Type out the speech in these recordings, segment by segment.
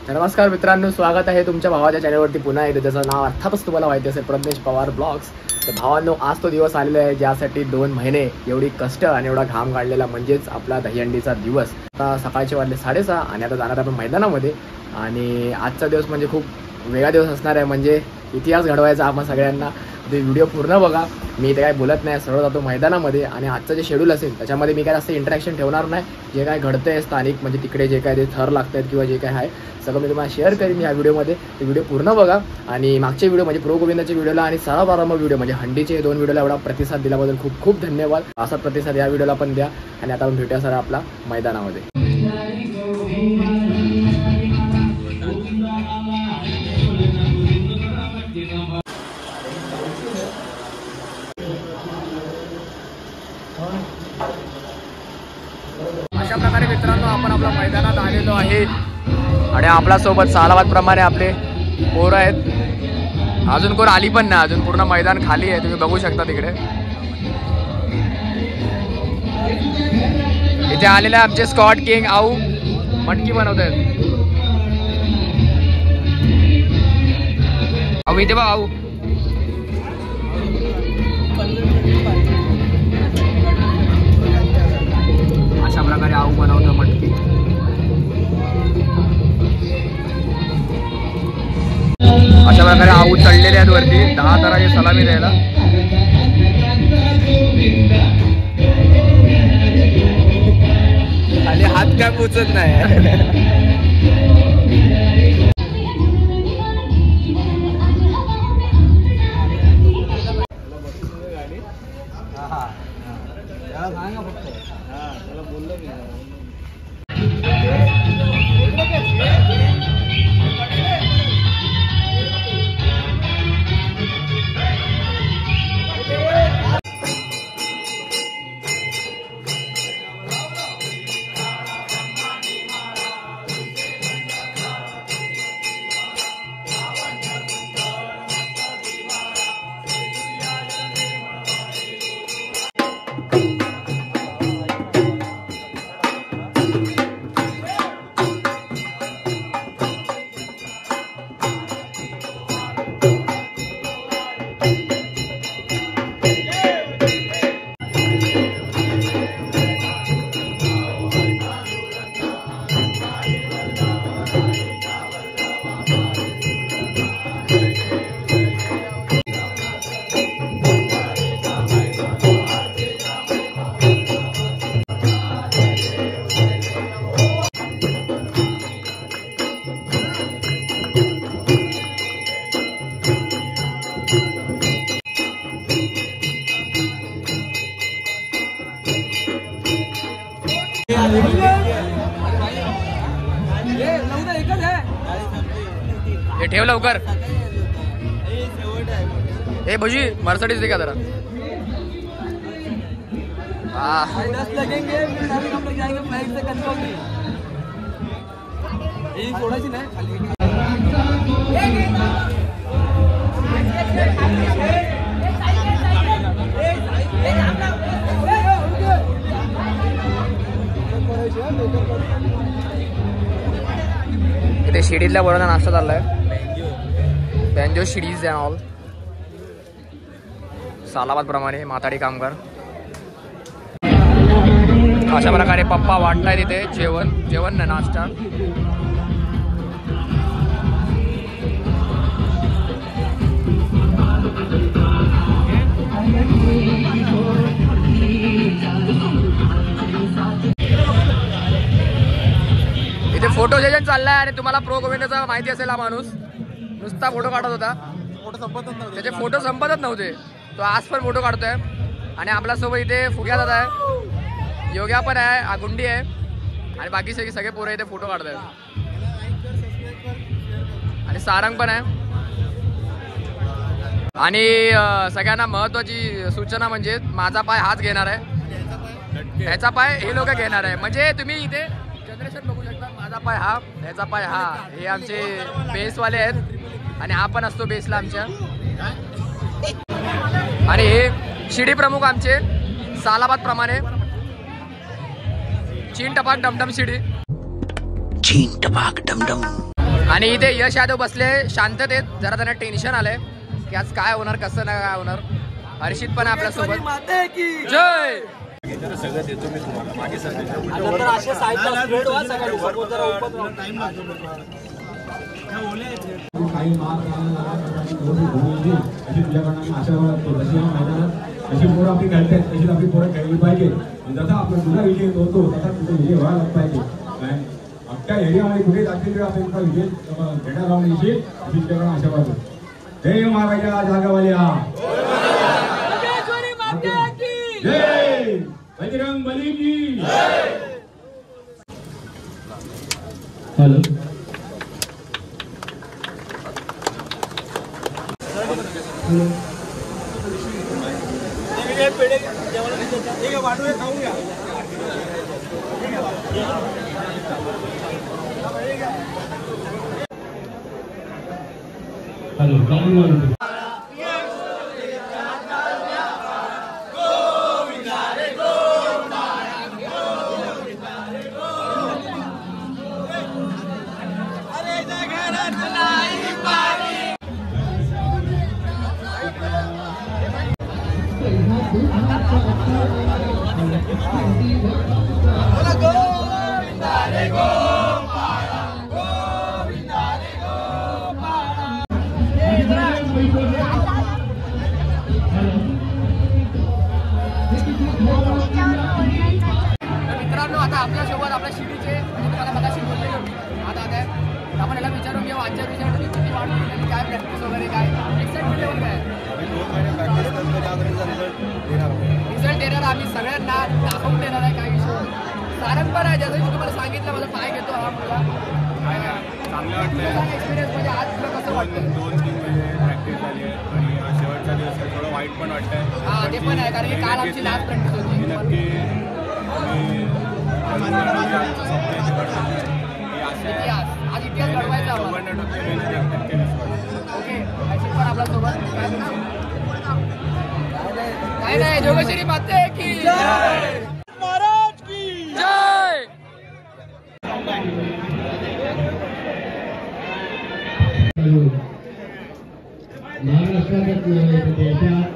नमस्कार मित्रांनो, स्वागत आहे तुमच्या भावाच्या चॅनलवरती पुन्हा एकदा. ज्याचं नाव अर्थातच तुम्हाला माहिती असेल, प्रज्ञेश पवार ब्लॉग्स. तर भावांनो, आज तो दिवस आलेला आहे ज्यासाठी 2 महिने एवढी कष्ट आणि एवढा घाम काढलेला, म्हणजेच आपला दहीहंडीचा दिवस. आता सकाळचे वाजले 6:30 आणि आता जाणार आपण मैदानामध्ये. आणि आजचा दिवस म्हणजे खूप वेगळा दिवस असणार आहे, म्हणजे इतिहास घडवायचा आपण सगळ्यांना. ते व्हिडिओ पूर्ण बघा. मी इथे काय बोलत नाही, सरळ जातो मैदानामध्ये. आणि आजचं जे शेड्यूल असेल त्याच्यामध्ये मी काय जास्त इंटरॅक्शन ठेवणार नाही. जे काय घडतंय स्थानिक, म्हणजे तिकडे जे काय ते थर लागत आहेत किंवा जे काय आहे सगळं मी तुम्हाला शेअर करीन या व्हिडिओमध्ये. ते व्हिडिओ पूर्ण बघा. आणि मागचे व्हिडिओ म्हणजे प्रो गोविंदाच्या व्हिडिओला आणि सर्व प्रारंभ व्हिडिओ म्हणजे हंडीचे 2 व्हिडिओला एवढा प्रतिसाद दिल्याबद्दल खूप खूप धन्यवाद. असा प्रतिसाद या व्हिडिओला पण द्या. आणि आता आपण भेटूया सर आपला मैदानामध्ये. अशा प्रकारे मित्रांनो आपण आपल्या मैदानात आलेलो आहे. आणि आपल्या सोबत सालाबाद प्रमाणे आपले पोरं आहेत. अजून कोण आली पण नाही, अजून पूर्ण मैदान खाली आहे, तुम्ही बघू शकता तिकडे. इथे आलेले आमचे स्कॉट किंग आऊ मटकी बनवत आहेत. आऊ इथे बघ, आऊ अशा प्रकारे आऊ बनवतं मटकी. अशा प्रकारे आऊ चढलेले आहेत वरती 10 तराची सलामी द्यायला. आणि हात काय पोचत नाही. हे ठेव लवकर. हे भजी मर्सिडीज दिखा जरा. इथे शिडीतल्या बोलांना नाश्ता चाललाय. बँजो शिडीज अँड ऑल. सालाबाद प्रमाणे माताडी कामगार. अशा प्रकारे पप्पा वाटताय तिथे जेवण ना नाश्ता. इथे फोटो सेशन चाललाय. आणि तुम्हाला प्रो गोविंदाचा माहिती असेल, हा माणूस नुसता फोटो काढत होता. त्याचे फोटो संपतच नव्हते. तो आज पण फोटो काढतोय. आणि आपल्यासोबत इथे फुग्या दादा आहे, योग्या पण आहे, गुंडी आहे, आणि बाकी सगळे पोरं इथे फोटो काढत आहेत. आणि सारंग पण आहे. आणि सगळ्यांना महत्त्वाची सूचना म्हणजे माझा पाय हाच घेणार आहे, ह्याचा पाय हे लोक घेणार आहे. म्हणजे तुम्ही इथे जनरेशन बघू शकता. माझा पाय हा, ह्याचा पाय हा. हे आमचे बेसवाले आहेत आणि हा पण असतो बेसला आमच्या. आणि हे शिडी प्रमुख आमचे सालाबाद प्रमाणे चीन टपाक डमडम शिडी. चीन टपाक डमडम. आणि इथे यश यादव बसले शांततेत, जरा त्यांना टेन्शन आलंय की आज काय होणार कसं नाही काय होणार. हर्षित पण आपल्या सोबत. जय. सगळं देतो मी तुम्हाला मागे सर काही मार्क अशी तुझ्याकडनं आशा वाटतो. जशी या मैदानात अशी पोरं आपली खेळतात तशीच आपली पोरं खेळली पाहिजे. जसा आपला तुझा विजय होतो तसा तुझा विजय व्हायला पाहिजे. अख्ख्या एरियामध्ये कुठे जातील तर आपण तुझा विजय भेटा लावून येशील अशी तुझ्याकडनं आशा वाटतो. जय महाराजा जागावाल्या, जय बजरंग बली की. हॅलो खाऊया. हॅलो मित्रांनो, आता आपल्यासोबत आपल्या शिटीचे म्हणजे तुम्हाला मगाशी बोलले होते. आता आपण याला विचारून घेऊ आजच्या रिझल्ट किती वाढली, काय प्रॅक्टिस वगैरे काय एक्साइटमेंट लेवल काय रिझल्ट देणार. आम्ही सगळ्यांना दाखवून देणार आहे. काय विषय सारंगपर आहे, जसं मी तुम्हाला सांगितलं माझा पाय घेतो हा मुलगा. चांगलं वाटतं एक्सपिरियन्स म्हणजे आज तुला कसं वाटतं? 2-3 महिने प्रॅक्टिस झाली आहे आणि शेवटचा दिवस आहे, थोडं वाईट पण वाटतंय. हां ते पण आहे, कारण की काल आमची लास्ट प्रॅक्टिस होती. नक्की इतिहास आज इतिहास घडवायचा आम्हाला. ओके अशी पण आपल्या सोबत काय नाही. जोगेश्वरी माते की जय, महाराज की जय. महाराष्ट्रात देशात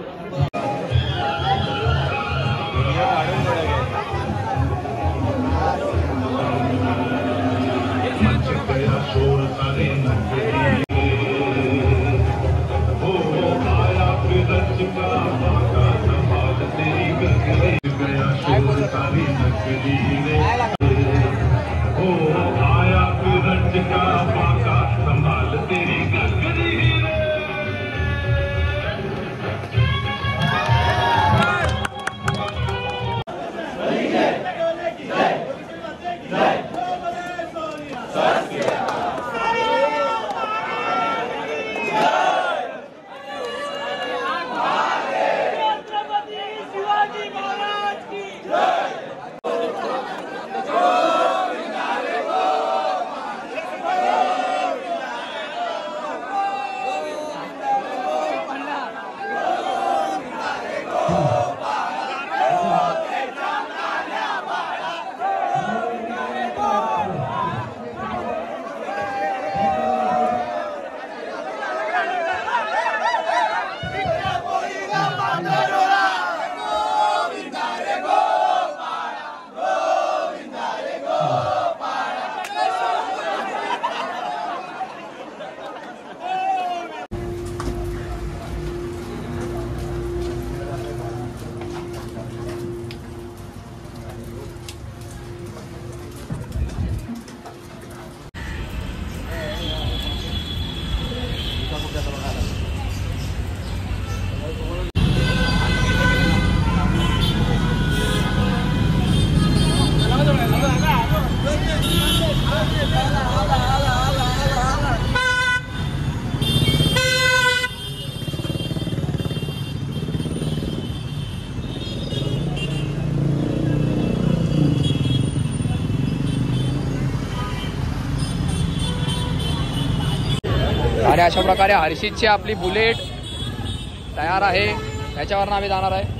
आणि अशा प्रकारे हर्षितची आपली बुलेट तयार आहे. त्याच्यावरनं आम्ही जाणार आहे.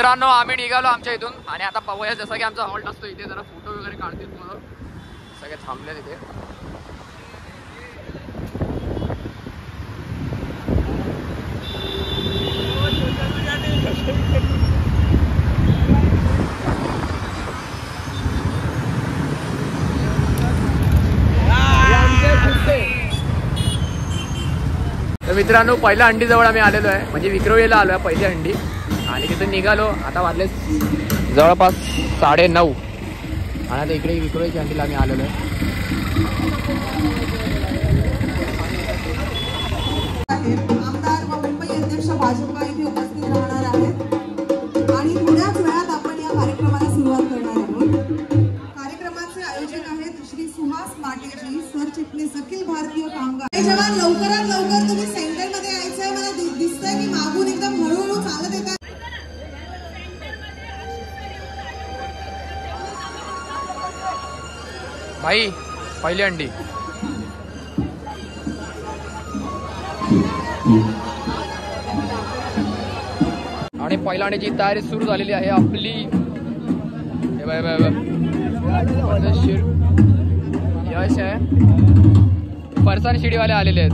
मित्रांनो आम्ही निघालो आमच्या इथून आणि आता पाहूया जसं की आमचा हॉल्ट असतो इथे जरा फोटो वगैरे काढतील म्हणून सगळे थांबले तिथे. तर मित्रांनो पहिल्या हंडीजवळ आम्ही आलेलो आहे म्हणजे विक्रोळीला आलो आहे पहिली हंडी आणि तिथून निघालो. आता वाजले जवळपास 9:30 आणि आता इकडे विक्रोळीच्या हंडीला आम्ही आलेलो आहे. आमदार व मुंबई अध्यक्ष भाजपा इथे उपस्थित राहणार आहेत आणि थोड्याच वेळात आपण या कार्यक्रमाला सुरुवात करणार आहोत. कार्यक्रमाचे आयोजक आहेत श्री सुहास माटेजी, सरचिटणीस अखिल भारतीय कामगार. जवान लवकरात लवकर तुम्ही सेंटर मध्ये यायचंय. मला दिसतंय की मागून एकदम हळूहळू चालत येत आहे. भाई पहिली हंडी आणि पहिल्या हंडीची तयारी सुरू झालेली आहे आपली. यश आहे फरसाण शिडीवाले आलेले आहेत.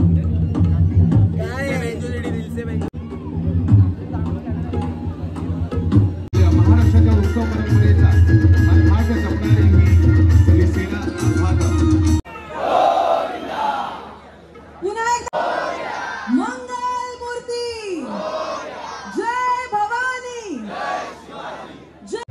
महाराष्ट्राच्या उत्सव परंपरेचा भाग जपणारी ही सगळी सेना पुन्हा एकदा मंगल मूर्ती जय भवानी जय.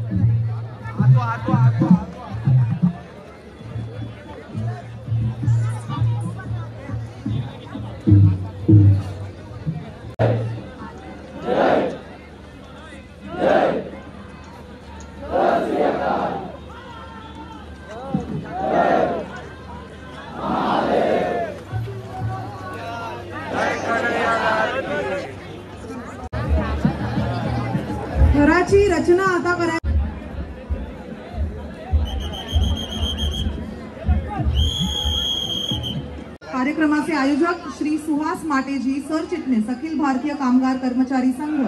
घराची रचना आता करा. कार्यक्रमाचे आयोजक श्री सुहास माटेजी, सरचिटणीस अखिल भारतीय कामगार कर्मचारी संघ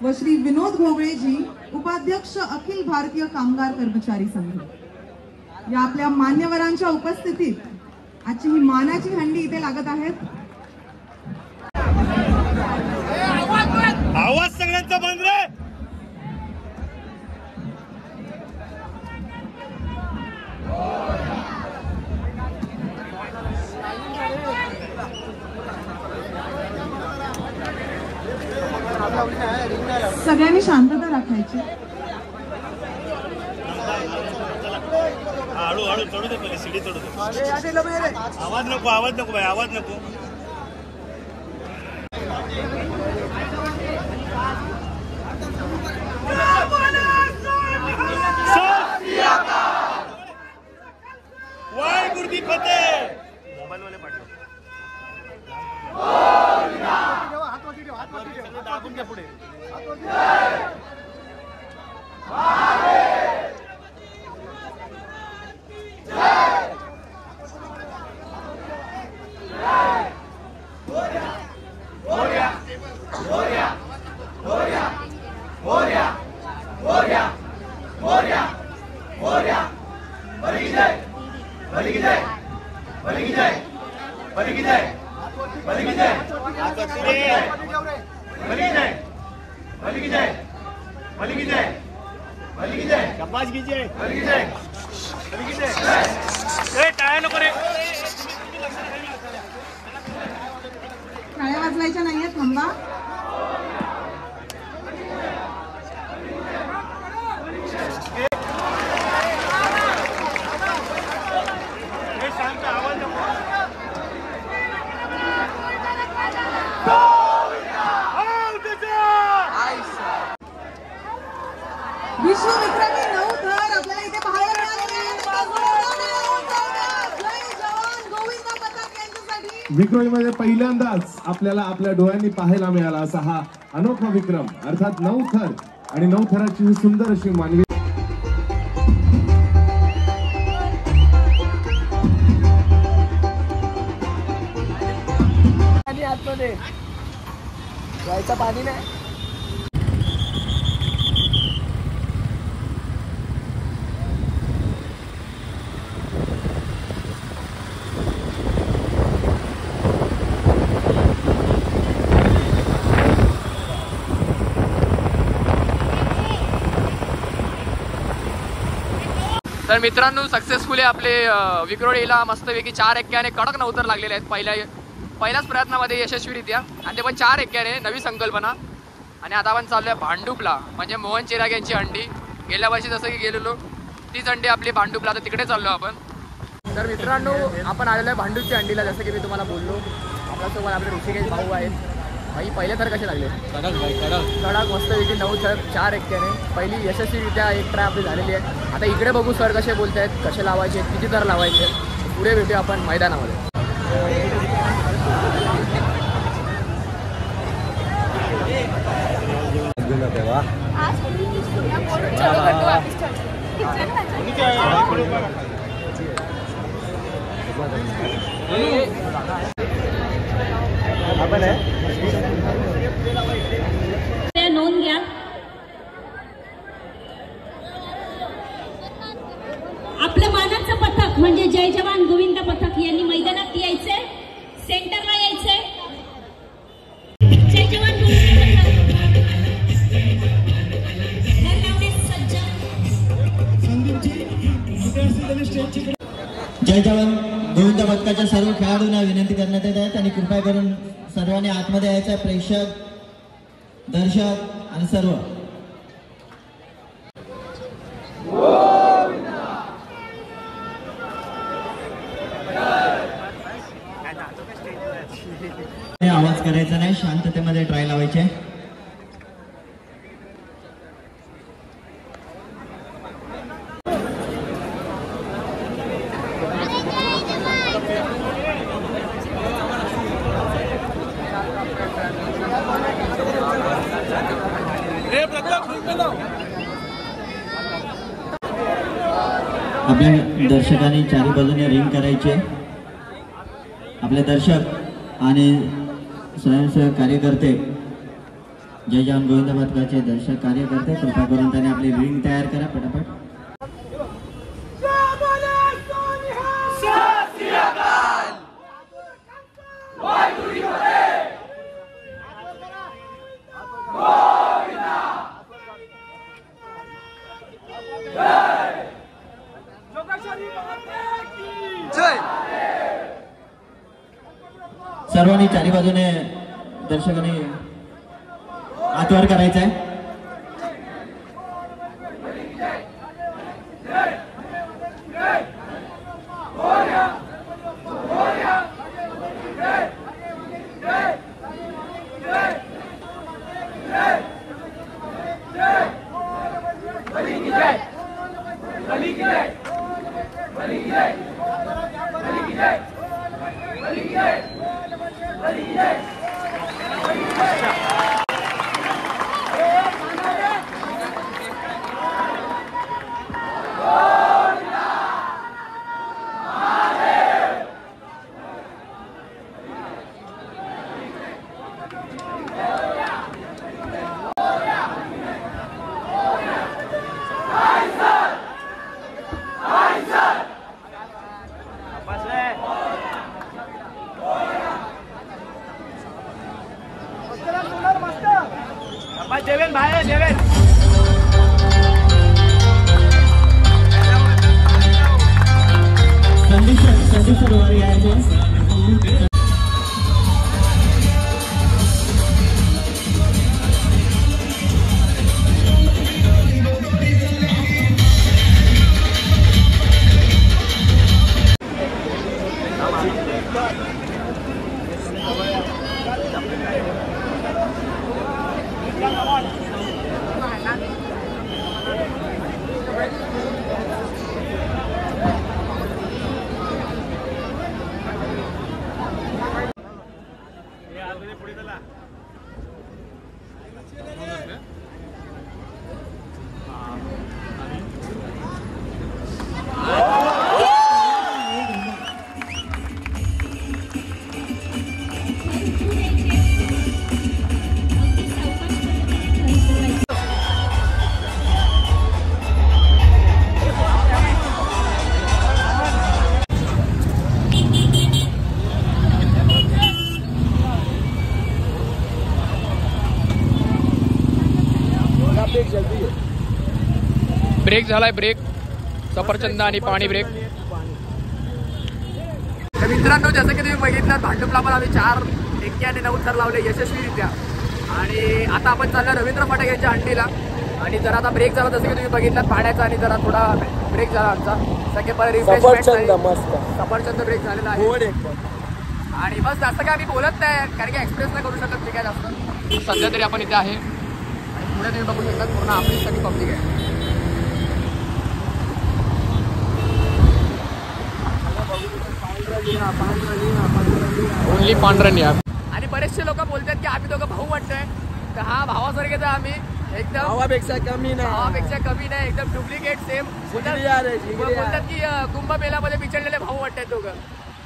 व श्री विनोद घोगळेजी, उपाध्यक्ष अखिल भारतीय कामगार कर्मचारी संघ. या आपल्या मान्यवरांच्या उपस्थितीत आजची ही मानाची हंडी इथे लागत आहेत. आवाज सगळ्यांचा बंद रे. सगळ्यांनी शांतता राखायची. हळूहळू चढू दे पहिले सीडी चढू दे. आवाज नको भाई आवाज नको. वाय गुर्दी फतेह. मोबाईल वाले पाठव. दाबून घ्या पुढे. टाळ्या वाजवायच्या नाहीये, थांबा. विश्वविक्रमी 9 थर आपल्याला इथे पाहायला मिळालेले आहेत. जय जवान गोविंद पथक यांच्यासाठी विक्रोळीमध्ये पहिल्यांदाच आपल्याला आपल्या डोळ्यांनी पाहायला मिळाला असा हा अनोखा विक्रम, अर्थात 9 थर आणि 9 थराची ही सुंदर अशी मानवी आतमध्ये जायचं पाणी नाही. तर मित्रांनो सक्सेसफुली आपले विक्रोळीला मस्तपैकी 4 एक्क्याने कडक नवतर लागलेले आहेत पहिल्याच प्रयत्नामध्ये यशस्वीरित्या, आणि ते पण 4 एक्क्याने, नवी संकल्पना. आणि आता आपण चाललोय भांडूपला, म्हणजे मोहन चिराग यांची अंडी. गेल्या वर्षी जसं की गेलेलो तीच अंडी आपली भांडूपला, तर तिकडे चाललो आपण. तर मित्रांनो आपण आलेलो आहे भांडूपच्या अंडीला. जसं की मी तुम्हाला बोललो, आपल्यासोबत आपले ऋषिकेश भाऊ आहेत. भाई पहिले थर कसे लागले? कडक मस्तपैकी 9 थर 4 एक्क्याने. पहिली यशस्वीरित्या एक ट्राय आपली झालेली आहे. आता इकडे बघू सर कसे बोलत आहेत, कसे लावायचे, किती थर लावायचे. पुढे भेटूया आपण मैदानामध्ये. नोंद घ्या. आपलं मानाचं पथक म्हणजे जय जवान गोविंद पथक यांनी मैदानात यायचंय, सेंटरला यायचंय. जय जवान गोविंद पथक. जय जवान गोविंद पथकाच्या सर्व खेळाडूंना विनंती करण्यात येत आहे आणि कृपया करून सर्वांनी आतमध्ये यायचं. प्रेक्षक, दर्शक आणि सर्व. आवाज करायचा नाही, शांततेमध्ये ट्राय लावायचे. आपल्या दर्शकांनी चारी बाजूने रिंग करायचे. आपले दर्शक आणि स्वयंसेवक कार्यकर्ते, जय जवान गोविंद पथकाचे दर्शक कार्यकर्ते, कृपा करून त्याने आपली रिंग तयार करा पटापट. सर्वांनी चारी बाजूने दर्शकांनी हातवर करायचं आहे. संदेश वारी आहे. ब्रेक झालाय, ब्रेक. सफरचंद आणि पाणी ब्रेक. तर मित्रांनो, जसं की तुम्ही बघितलं, भांडुपला पण आम्ही 4 एक्क्याने 9 थर लावले यशस्वीरित्या. आणि आता आपण चाललो रवींद्र फाटक यांच्या अंडीला. आणि जरा आता ब्रेक झाला, जसं की तुम्ही बघितलं पाण्याचा, आणि जरा थोडा ब्रेक झाला आमचा. सगळे परत रिफ्रेशमेंट सफरचंद ब्रेक झालेला आहे. आणि बस जास्त काय आम्ही बोलत नाही, कारण की एक्सप्रेस नाही करू शकत मी काय जास्त. सध्या तरी आपण इथे आहे. आणि पुढे तुम्ही बघू शकता पूर्ण आपली सगळी पब्लिक आहे. ओनली पांढरणी. आणि बरेचसे लोक बोलतात की आम्ही दोघं भाऊ वाटतोय. तर हा भावासारखेच आम्ही, एकदम भावापेक्षा कमी नाही, एकदम डुप्लिकेट सेम. बोलतात की कुंभमेळ्यामध्ये बिचडलेले भाऊ वाटतात दोघं.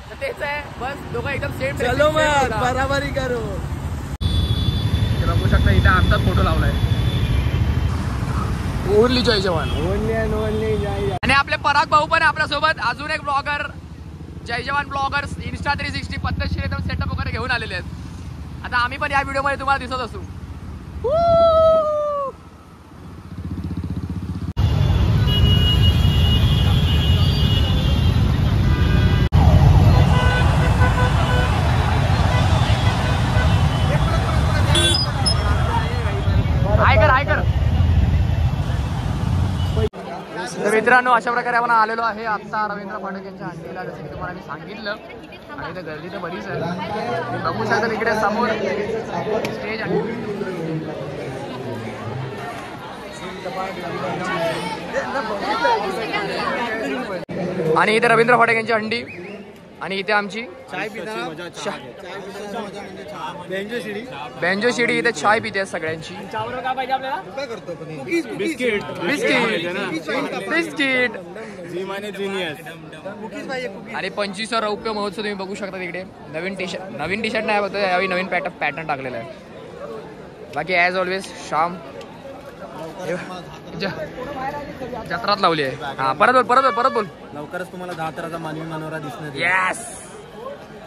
तर तेच आहे, बस दोघं एकदम सेम. चलो मग बराबरी करू. बघू शकता इथे आमचाच फोटो लावलाय. ओनली जय जवान. आणि आपले पराग भाऊ पण आपल्यासोबत, अजून एक ब्लॉगर जय जवान ब्लॉगर्स इंस्टा 360 पद्धतशीर एकदम सेटअप वगैरे घेऊन आलेले आहेत. आता आम्ही पण या व्हिडिओमध्ये तुम्हाला दिसत असू. हाय कर. तर मित्रांनो, अशा प्रकारे आपण आलेलो आहे आता रवींद्र फाटक यांच्या अंडीला, जसं की तुम्हाला मी सांगितलं. आणि इथं गर्दी तर बरीच आहे. बघू शकता तिकडे समोर स्टेज आहे. आणि इथे रवींद्र फाटक यांची अंडी. आणि इथे आमची बेंजो शिडी इथे चाय पिते सगळ्यांची. बिस्किट. आणि 25 रौप्य महोत्सव तुम्ही बघू शकता तिकडे. नवीन टी शर्ट नाही होतं यावेळी, नवीन पॅटर्न टाकलेला आहे. बाकी ॲज ऑलवेज शाम जत्रात लावली आहे. हा, परत बोल. लवकरच तुम्हाला 10 तराचा मानवी मनोरा दिसणार. येस.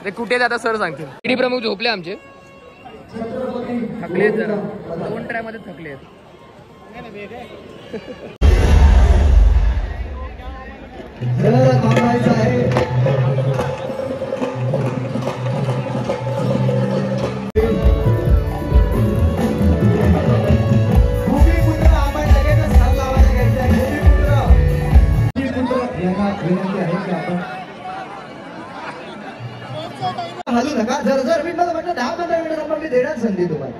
ते कुठे आता सर सांगतील. ईडी प्रमुख झोपले आमचे, थकले जरा, 2 ट्रायमध्ये थकले आहेत. हलू नका. जर मी मला म्हटलं 10-15 मिनिट आपण देणार संधी तुम्हाला.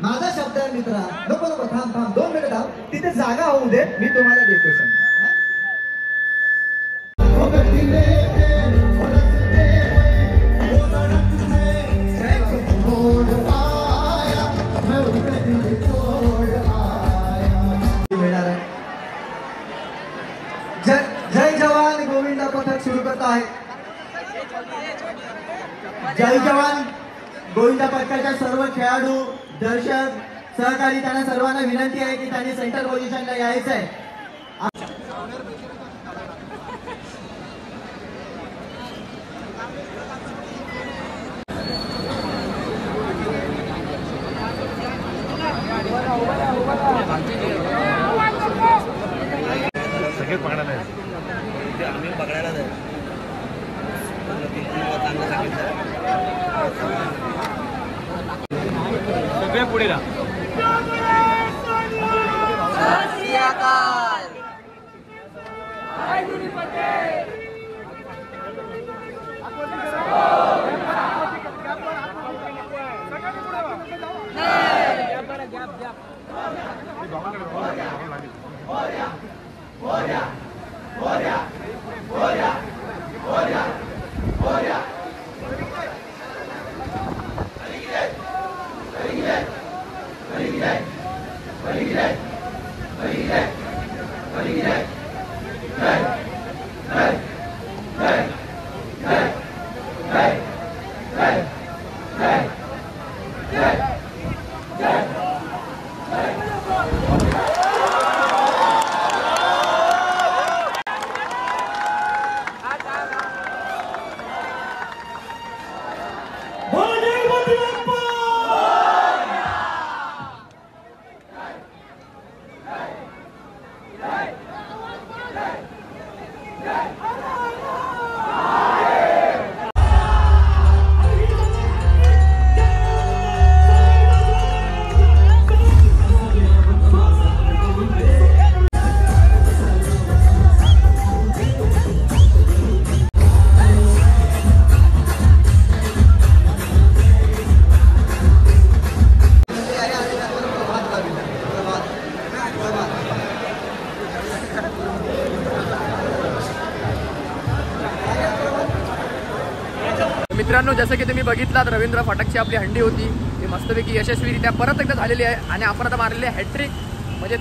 माझा शब्द आहे मित्रा. नको थांब 2 मिनिट थांब. तिथे जागा होऊ दे, मी तुम्हाला देतो संधी. जय जवान गोविंदा पथक सुरू करत आहे. जय जवान गोविंदा पथकाच्या सर्व खेळाडू, दर्शक, सहकारी त्यांना सर्वांना विनंती आहे की त्यांनी सेंटर पोझिशनला यायचं आहे. सगळे पकडायला आम्ही पकडायला जाईल. सगळे पुढे राहा. Hey! मित्रांनो, जसं की तुम्ही बघितलात, रवींद्र फाटकची आपली हंडी होती ती मस्तपैकी यशस्वीरित्या परत एकदा झालेली आहे आणि आपण आता मारलेली आहे हॅट्रिक. म्हणजे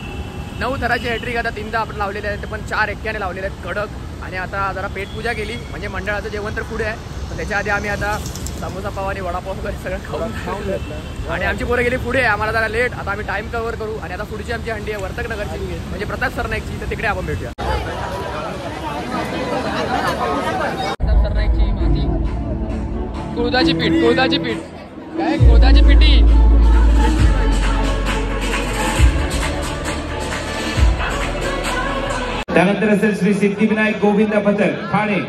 9 थराची हॅट्रिक आता 3दा आपण लावलेले आहेत, ते पण 4 एक्क्याने लावलेले आहेत कडक. आणि आता जरा पेटपूजा केली, म्हणजे मंडळाचं जेवण तर पुढे आहे, तर त्याच्या आधी आम्ही आता समोसा पाव आणि वडापाव वगैरे सगळं खाऊन आणि आमची पोरं गेली पुढे. आम्हाला जरा लेट, आता आम्ही टाइम कव्हर करू. आणि आता पुढची आमची हंडी आहे वर्तक नगरची, म्हणजे प्रताप सरनाईकची, तर तिकडे आपण भेटूया. प्रताप सरनाईकची भाजी, कुळदाची पीठ, कुळदाची पीठ काय, कुळदाची पिठी. त्यानंतर असेल श्री सिद्धिविनायक गोविंद पथक ठाणे.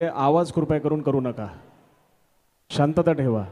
आवाज कृपया करून करू नका, शांतता ठेवा.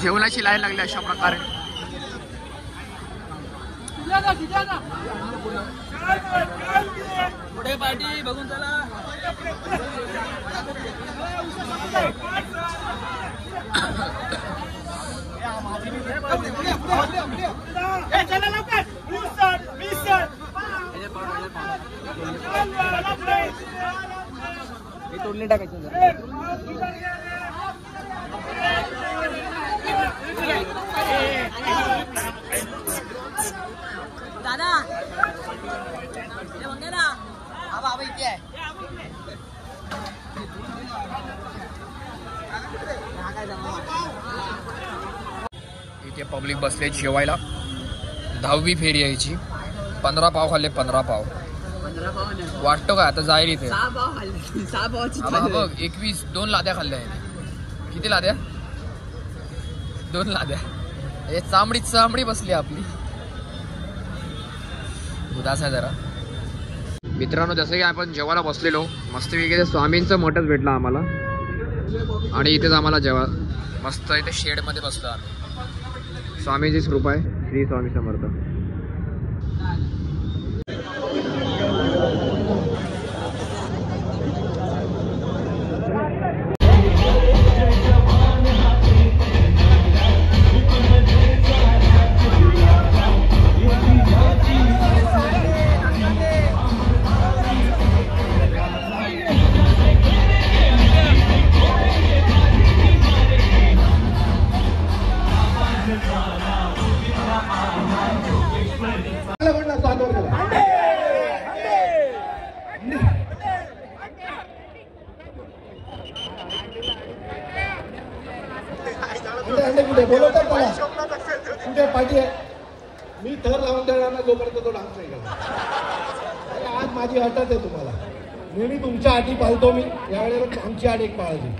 जेवणाची लाईन लागली अशा प्रकारे. पुढे पार्टी बघून चला. तोडले टाकायचे. दादा बाबा इथे आहे. इथे पब्लिक बसले जेवायला. 10वी फेरी यायची. 15 पाव खाल्ले. 15 पाव वाटतो का आता जाईल इथे. 6 पाव खाल्ले. 6 पावची बघ 21 2 लाद्या खाल्ल्या. किती लाद्या? 2 लाद्या. हे चांबडी बसली आपली. उदास आहे जरा. मित्रांनो जसं की आपण जेवायला बसलेलो मस्तपैकी स्वामींचं मठच भेटलं आम्हाला आणि इथेच आम्हाला जेवा मस्त इथे शेडमध्ये बसलो आम्ही. स्वामींचीच कृपा आहे. श्री स्वामी समर्थ. कुठे पाठी आहे. मी थर लावून देणार ना जोपर्यंत तो डान्स नाही करणार. आज माझी अटच आहे तुम्हाला. नेहमी तुमच्या अटी पाळतो मी. यावेळेला आमची अट एक पाळायची.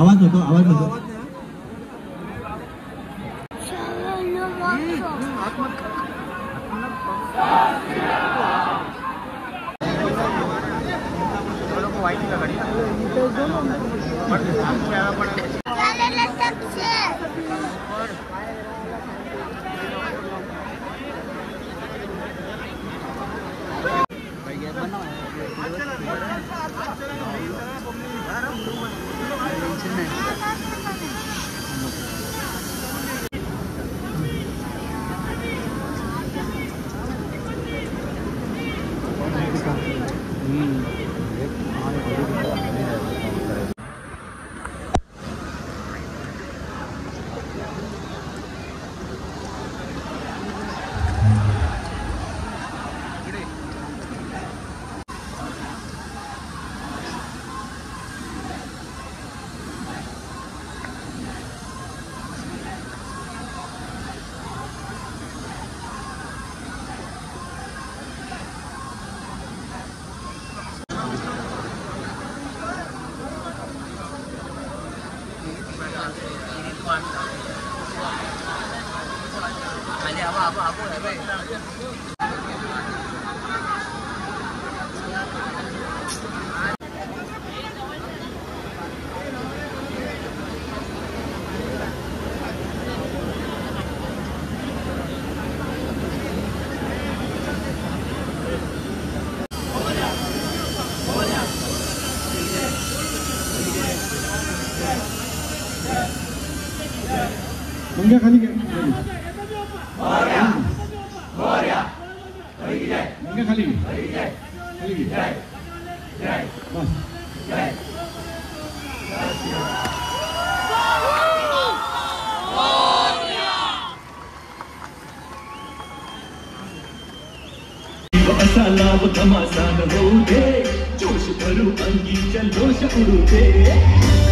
आवाज होतो. मंग्या खाली घ्या. मंग्या खाली घे. खाली घे. बस. डाव घमासान होऊ दे जोश भरू अंगी जल्लोष उडू दे